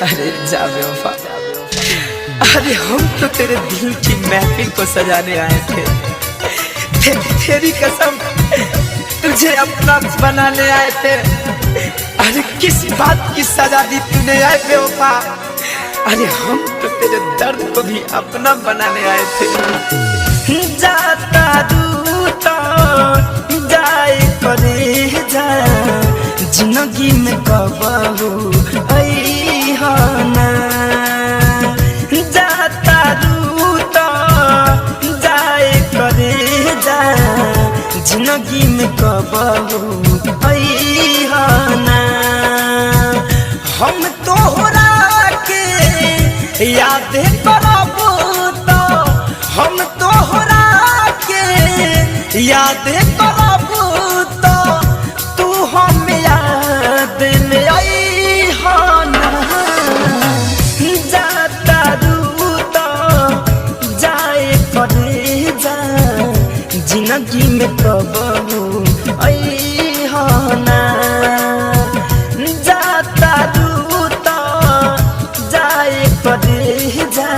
अरे जा बेवफा, अरे हम तो तेरे दिल की महफिल को सजाने आए थे। तेरी कसम, तुझे अपना बनाने आए थे। अरे किस बात की सजा दी तूने आए बेवफा। अरे हम तो तेरे दर्द को भी अपना बनाने आए थे। जाता दूता जाए करे जा, जिंदगी में कबहू अइहाना। जाता दूता जाए करे जा, जिंदगी में कबहू अइहाना। हम तोहरा के याद करबू तो, हम तोहरा के याद करबू तो, तू हम याद में अइहाना। जाता दूता जाए करे जा, जिंदगी में कबहू अइहाना। जाता दूता जाए करे जा,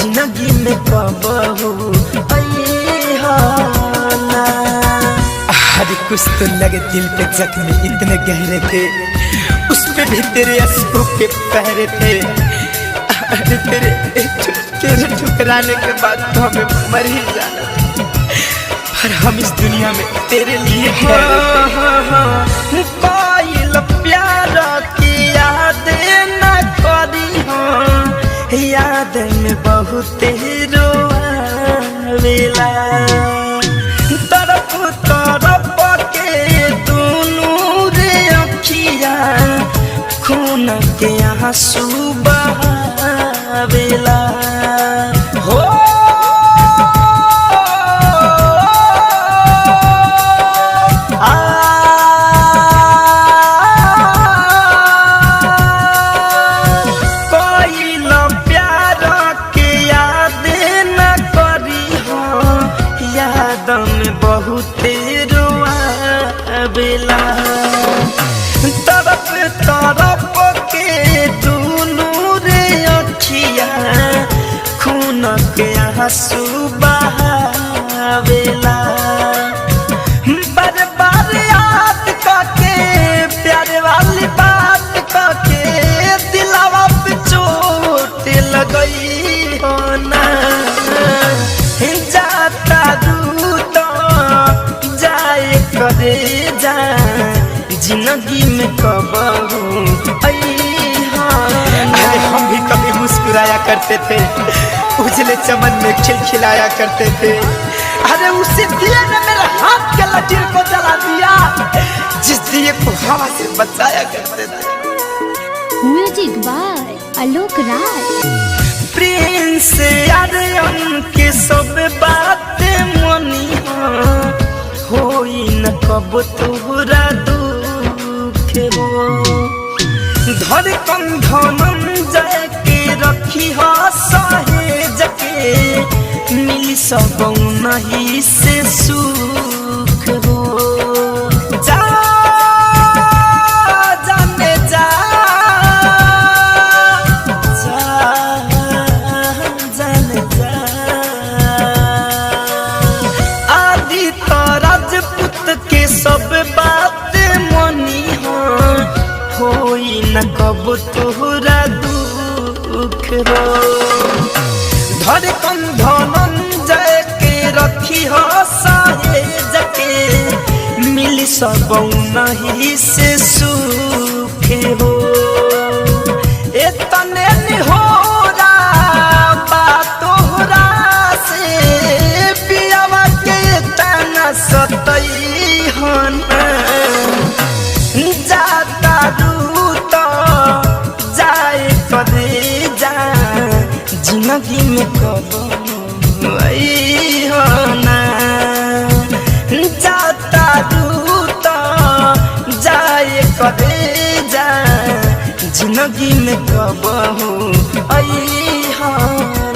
जिंदगी में कबहू अइहाना। अरे कुछ तो लगे दिल पे जख्म इतने गहरे थे, उस पे भी तेरे अश्कों के पहरे थे। अरे तेरे ठुकराने के बाद तो हमें मर ही जाना था, पर हम इस दुनिया में तेरे लिए कोई प्यार की याद न करी हो। याद में बहुत रोवेला, तरफ तरफ के दोनों रे अखिया, खून के आंसू बहावेला। हो तरफ तरफ के दोनों रे अखिया, खून के आंसू बहावेला। बार बार याद करके प्यार वाली बात करके, दिलावा पे चोट लगई हो ना। जाता दूता जाए करे जा, जिंदगी में कबहू अइहाना। अरे हम भी कभी मुस्कुराया करते थे, उजले चमन में खिलखिलाया करते थे। अरे उसी दिए ने मेरे हाथ के लकीर को जला दिया, जिस दिए को हवा से बचाया करते थे। Music by Alok Rai. Prince Aryan के सब बातें मनी होई न कब तोहरा दुख हो। धड़कन धनंजय के रखी हो सहेज के, मिली सब नहीं से सुख हो। जा जाने जा, जाने जा। आदि तो राजपूत के सब बात मनी होई न कब तोहरा दुख हो। धड़कन धनंजय के रखी हो सहेज के, मिली सब नहीं से सुख हो। इतने निहोरा तोहरा से, पियावा के तना सतई होना। जाता दूता जाए करे जा, जिंदगी में कबहू अइहाना। जाता दूता जाए करे जा, जिंदगी में कबहू अइहाना।